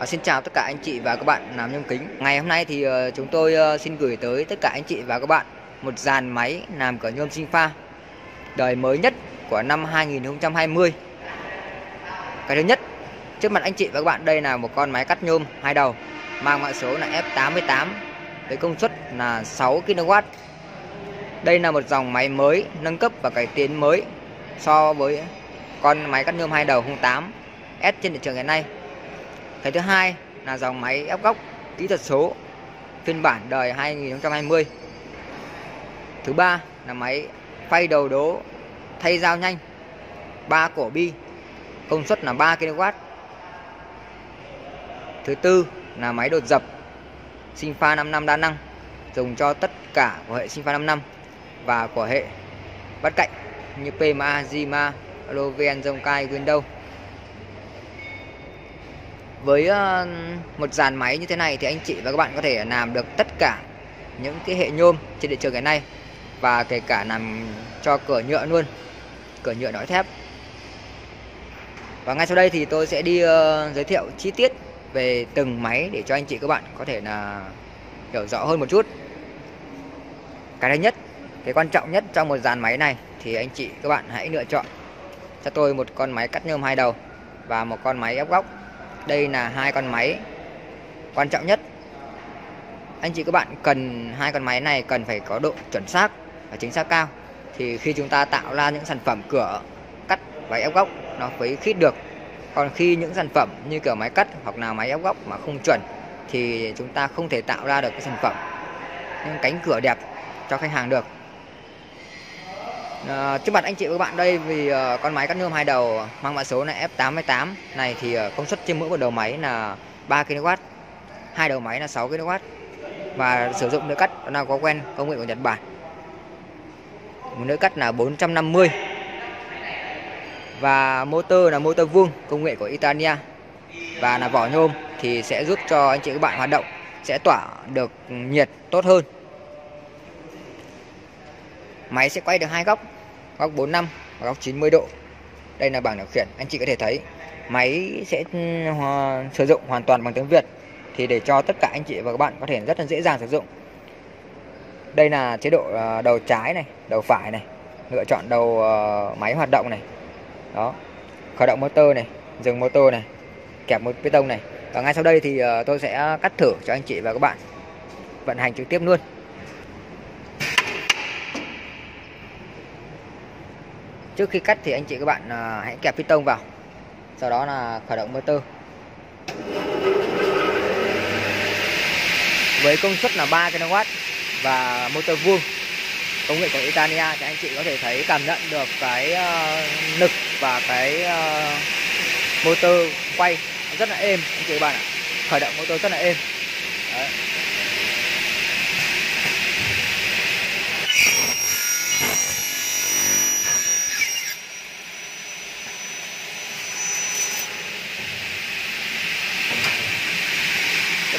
Xin chào tất cả anh chị và các bạn làm nhôm kính. Ngày hôm nay thì chúng tôi xin gửi tới tất cả anh chị và các bạn một dàn máy làm cửa nhôm sinh pha đời mới nhất của năm 2020. Cái thứ nhất, trước mặt anh chị và các bạn đây là một con máy cắt nhôm hai đầu mang mã số là F88 với công suất là 6 kW. Đây là một dòng máy mới nâng cấp và cải tiến mới so với con máy cắt nhôm hai đầu 08S trên thị trường hiện nay. Cái thứ hai là dòng máy ép góc kỹ thuật số phiên bản đời 2020. Thứ ba là máy phay đầu đố thay dao nhanh 3 cổ bi, công suất là 3 kW. Thứ tư là máy đột dập sinh pha 5 năm đa năng, dùng cho tất cả của hệ sinh pha 5 năm và của hệ bắt cạnh như PMA, Zima, Loven, Zonkai, Windows. Với một dàn máy như thế này thì anh chị và các bạn có thể làm được tất cả những cái hệ nhôm trên thị trường hiện nay, và kể cả làm cho cửa nhựa luôn, cửa nhựa lõi thép. Và ngay sau đây thì tôi sẽ đi giới thiệu chi tiết về từng máy để cho anh chị các bạn có thể là hiểu rõ hơn một chút. Cái thứ nhất, cái quan trọng nhất trong một dàn máy này thì anh chị các bạn hãy lựa chọn cho tôi một con máy cắt nhôm hai đầu và một con máy ép góc. Đây là hai con máy quan trọng nhất. Anh chị các bạn cần hai con máy này cần phải có độ chuẩn xác và chính xác cao, thì khi chúng ta tạo ra những sản phẩm cửa cắt và ép góc nó mới khít được. Còn khi những sản phẩm như kiểu máy cắt hoặc là máy ép góc mà không chuẩn thì chúng ta không thể tạo ra được cái sản phẩm, những cánh cửa đẹp cho khách hàng được. Trước mặt anh chị và các bạn đây, vì con máy cắt nhôm hai đầu mang mã số là F88 này thì công suất trên mỗi một đầu máy là 3 kW, hai đầu máy là 6 kW, và sử dụng lưỡi cắt là có quen công nghệ của Nhật Bản. Một lưỡi cắt là 450 và motor là motor vuông công nghệ của Italia, và là vỏ nhôm thì sẽ giúp cho anh chị các bạn hoạt động sẽ tỏa được nhiệt tốt hơn. Máy sẽ quay được hai góc, góc 45 và góc 90 độ. Đây là bảng điều khiển, anh chị có thể thấy máy sẽ sử dụng hoàn toàn bằng tiếng Việt, thì để cho tất cả anh chị và các bạn có thể rất là dễ dàng sử dụng. Đây là chế độ đầu trái này, đầu phải này, lựa chọn đầu máy hoạt động này. Đó, khởi động motor này, dừng motor này, kẹp một piston này. Và ngay sau đây thì tôi sẽ cắt thử cho anh chị và các bạn vận hành trực tiếp luôn. Trước khi cắt thì anh chị các bạn hãy kẹp piston vào, sau đó là khởi động motor. Với công suất là 3 kW và motor vuông công nghệ của Italia thì anh chị có thể thấy cảm nhận được cái lực và cái motor quay rất là êm anh chị các bạn ạ. Khởi động motor rất là êm. Đấy.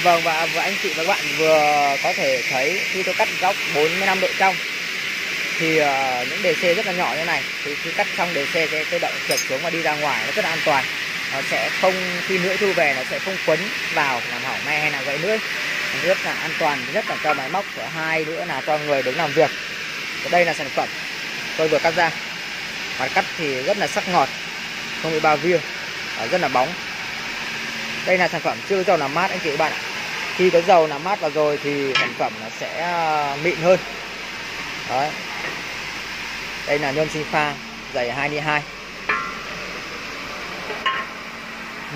Vâng, và anh chị và các bạn vừa có thể thấy khi tôi cắt góc 45 độ trong thì những đề xe rất là nhỏ như này, thì khi cắt xong đề xe sẽ tự động trượt xuống và đi ra ngoài, nó rất là an toàn. Nó sẽ không, khi lưỡi thu về nó sẽ không quấn vào làm hỏng me hay là gãy lưỡi. Nó rất là an toàn, nhất là cho máy móc, và hai nữa là cho người đứng làm việc. Và đây là sản phẩm tôi vừa cắt ra. Mặt cắt thì rất là sắc ngọt, không bị bao vía, rất là bóng. Đây là sản phẩm chưa dầu làm mát anh chị các bạn ạ. Khi có dầu làm mát vào rồi thì sản phẩm nó sẽ mịn hơn. Đấy. Đây là nhôm sinh pha dày 2x2.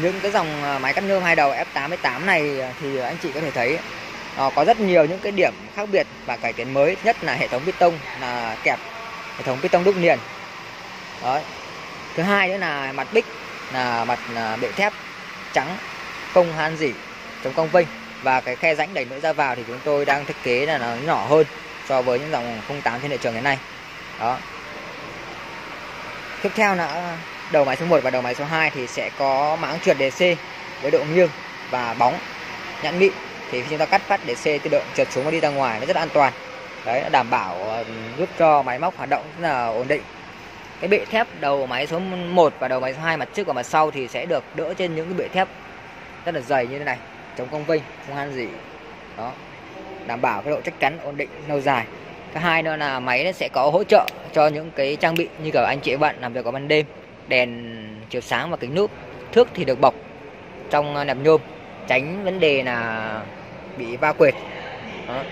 Những cái dòng máy cắt nhôm hai đầu F88 này thì anh chị có thể thấy có rất nhiều những cái điểm khác biệt và cải tiến mới, nhất là hệ thống piston là kẹp hệ thống piston đúc liền. Đấy. Thứ hai nữa là mặt bích là mặt bệ thép trắng, không han rỉ, chống cong vênh, và cái khe rãnh đẩy lưỡi ra vào thì chúng tôi đang thiết kế là nó nhỏ hơn so với những dòng 08 trên thị trường hiện nay. Đó. Tiếp theo là đầu máy số 1 và đầu máy số 2 thì sẽ có máng trượt DC với độ nghiêng và bóng nhẵn mịn, thì khi chúng ta cắt phát DC tự động trượt xuống và đi ra ngoài nó rất an toàn. Đấy, nó đảm bảo giúp cho máy móc hoạt động rất là ổn định. Cái bệ thép đầu máy số 1 và đầu máy số 2 mặt trước và mặt sau thì sẽ được đỡ trên những cái bệ thép rất là dày như thế này, chống cong vênh, không han gì. Đó, đảm bảo cái độ chắc chắn ổn định lâu dài. Thứ hai nữa là máy nó sẽ có hỗ trợ cho những cái trang bị như cả anh chị bạn làm việc vào ban đêm, đèn chiếu sáng và kính lúp. Thước thì được bọc trong nẹp nhôm, tránh vấn đề là bị va quệt. Đó.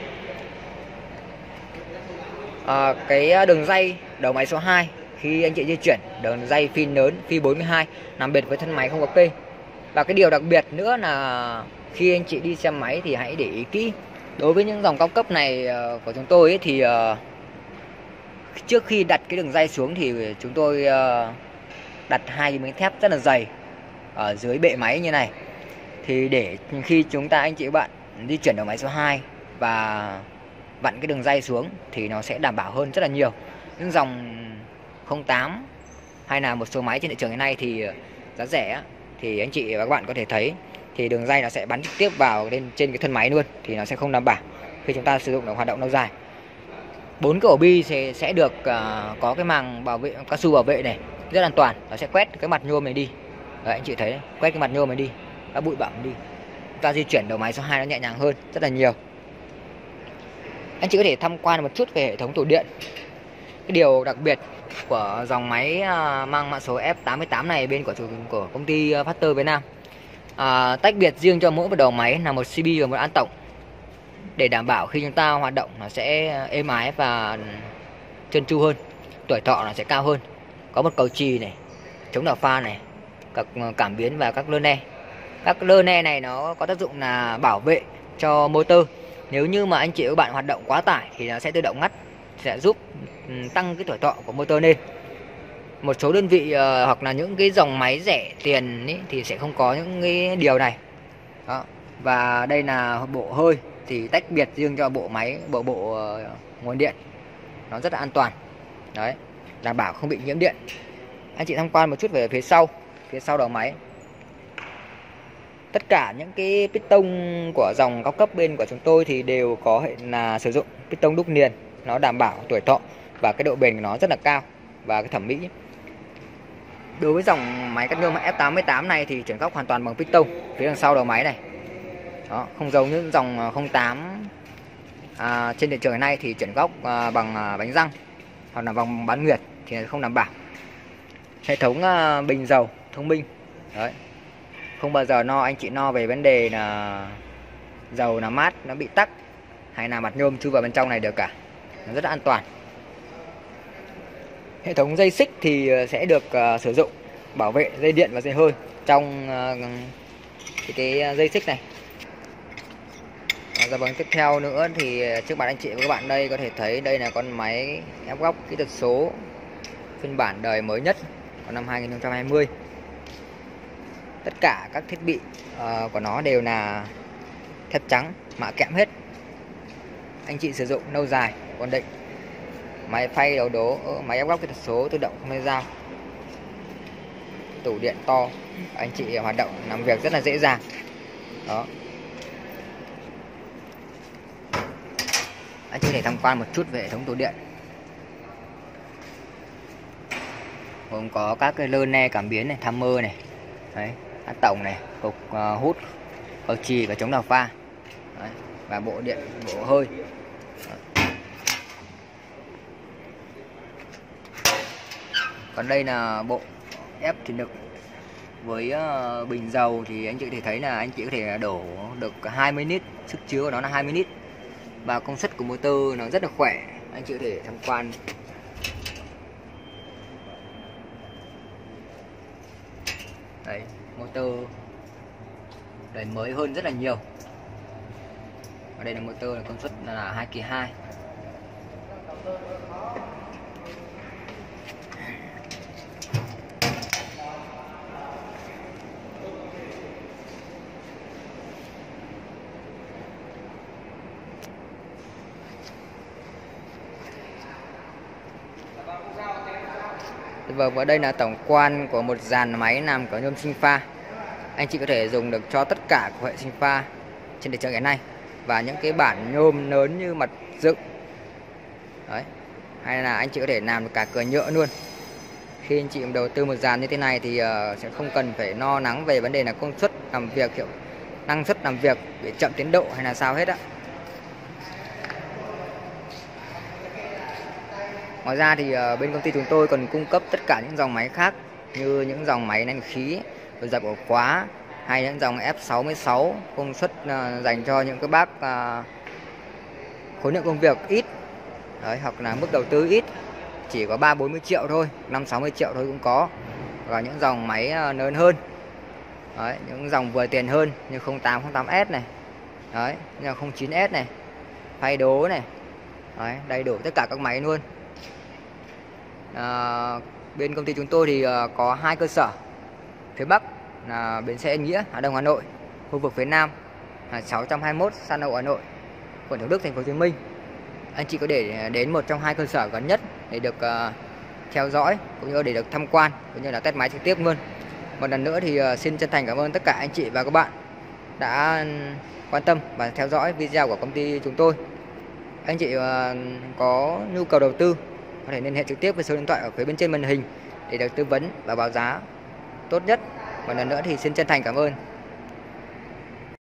Cái đường ray đầu máy số 2 khi anh chị di chuyển, đường ray phin lớn phi 42 nằm biệt với thân máy không có cây. Và cái điều đặc biệt nữa là khi anh chị đi xe máy thì hãy để ý kỹ. Đối với những dòng cao cấp này của chúng tôi ấy, thì trước khi đặt cái đường ray xuống thì chúng tôi đặt hai cái miếng thép rất là dày ở dưới bệ máy như này. Thì để khi chúng ta anh chị bạn di chuyển đầu máy số 2 và vặn cái đường ray xuống thì nó sẽ đảm bảo hơn rất là nhiều. Những dòng 08 hay là một số máy trên thị trường hiện nay thì giá rẻ thì anh chị và các bạn có thể thấy thì đường ray nó sẽ bắn trực tiếp vào lên trên cái thân máy luôn, thì nó sẽ không đảm bảo khi chúng ta sử dụng để hoạt động lâu dài. 4 cái ổ bi sẽ được có cái màng bảo vệ, cao su bảo vệ này, rất an toàn. Nó sẽ quét cái mặt nhôm này đi. Đấy, anh chị thấy đấy, quét cái mặt nhôm này đi, các bụi bặm đi. Chúng ta di chuyển đầu máy số 2 nó nhẹ nhàng hơn rất là nhiều. Anh chị có thể tham quan một chút về hệ thống tủ điện. Cái điều đặc biệt của dòng máy mang mã số F88 này bên của công ty Factor Việt Nam, tách biệt riêng cho mỗi một đầu máy là một CB và một an tổng, để đảm bảo khi chúng ta hoạt động nó sẽ êm ái và trơn tru hơn, tuổi thọ nó sẽ cao hơn. Có một cầu chì này, chống đảo pha này, các cảm biến và các lơ ne. Các lơ ne này nó có tác dụng là bảo vệ cho motor. Nếu như mà anh chị và các bạn hoạt động quá tải thì nó sẽ tự động ngắt, sẽ giúp tăng cái tuổi thọ của motor lên. Một số đơn vị hoặc là những cái dòng máy rẻ tiền ý, thì sẽ không có những cái điều này. Đó. Và đây là bộ hơi thì tách biệt riêng cho bộ máy, bộ nguồn điện. Nó rất là an toàn. Đấy, đảm bảo không bị nhiễm điện. Anh chị tham quan một chút về phía sau đầu máy. Tất cả những cái piston của dòng cao cấp bên của chúng tôi thì đều có hệ là sử dụng piston đúc niền, nó đảm bảo tuổi thọ và cái độ bền của nó rất là cao và cái thẩm mỹ. Đối với dòng máy cắt nhôm F88 này thì chuyển góc hoàn toàn bằng piston phía đằng sau đầu máy này. Đó, không giống như dòng 08 trên thị trường hiện nay thì chuyển góc bằng bánh răng hoặc là bằng bán nguyệt thì không đảm bảo. Hệ thống bình dầu thông minh. Đấy. Không bao giờ anh chị về vấn đề là dầu là mát nó bị tắc hay là mặt nhôm chui vào bên trong này được cả. Nó rất là an toàn. Hệ thống dây xích thì sẽ được sử dụng bảo vệ dây điện và dây hơi trong cái dây xích này. Dạ vâng, tiếp theo nữa thì trước mặt anh chị và các bạn đây có thể thấy đây là con máy ép góc kỹ thuật số phiên bản đời mới nhất của năm 2020. Tất cả các thiết bị của nó đều là thép trắng, mạ kẽm hết. Anh chị sử dụng lâu dài, ổn định. Máy phay đầu đố, máy ép góc kỹ thuật số tự động không lấy dao. Tủ điện to, anh chị hoạt động làm việc rất là dễ dàng. Đó. Anh chị có thể tham quan một chút về hệ thống tủ điện. Gồm có các cái lơ ne cảm biến này, timer này, đấy, át tổng này, cục hút, cầu chì và chống đảo pha. Đấy, và bộ điện, bộ hơi. Đấy. Còn đây là bộ ép thủy lực với bình dầu thì anh chị có thể thấy là anh chị có thể đổ được 20 lít, sức chứa của nó là 20 lít. Và công suất của motor nó rất là khỏe. Anh chị có thể tham quan. Đấy, motor đời mới hơn rất là nhiều. Ở đây là motor là công suất là 2 kỳ 2. Vâng, và đây là tổng quan của một dàn máy làm có nhôm sinh pha. Anh chị có thể dùng được cho tất cả các hệ sinh pha trên thị trường hiện nay và những cái bản nhôm lớn như mặt dựng. Đấy. Hay là anh chị có thể làm được cả cửa nhựa luôn. Khi anh chị đầu tư một dàn như thế này thì sẽ không cần phải lo lắng về vấn đề là công suất làm việc kiểu năng suất làm việc bị chậm tiến độ hay là sao hết á. Ngoài ra thì bên công ty chúng tôi còn cung cấp tất cả những dòng máy khác như những dòng máy nén khí, rồi dập ổ khóa, hay những dòng F66 công suất dành cho những cái bác khối lượng công việc ít đấy, hoặc là mức đầu tư ít, chỉ có 3-40 triệu thôi, 5-60 triệu thôi cũng có. Và những dòng máy lớn hơn đấy, những dòng vừa tiền hơn như 08, 08S này đấy, như 09S này, phay đố này đấy, đầy đủ tất cả các máy luôn. Bên công ty chúng tôi thì có 2 cơ sở, phía Bắc là bến xe Yên Nghĩa, Hà Đông, Hà Nội, khu vực phía Nam là 621 San Hậu, Hà Nội, quận Thủ Đức, thành phố Hồ Chí Minh. Anh chị có thể đến một trong 2 cơ sở gần nhất để được theo dõi cũng như để được tham quan cũng như là test máy trực tiếp luôn. Một lần nữa thì xin chân thành cảm ơn tất cả anh chị và các bạn đã quan tâm và theo dõi video của công ty chúng tôi. Anh chị có nhu cầu đầu tư có thể liên hệ trực tiếp với số điện thoại ở phía bên trên màn hình để được tư vấn và báo giá tốt nhất. Một lần nữa thì xin chân thành cảm ơn.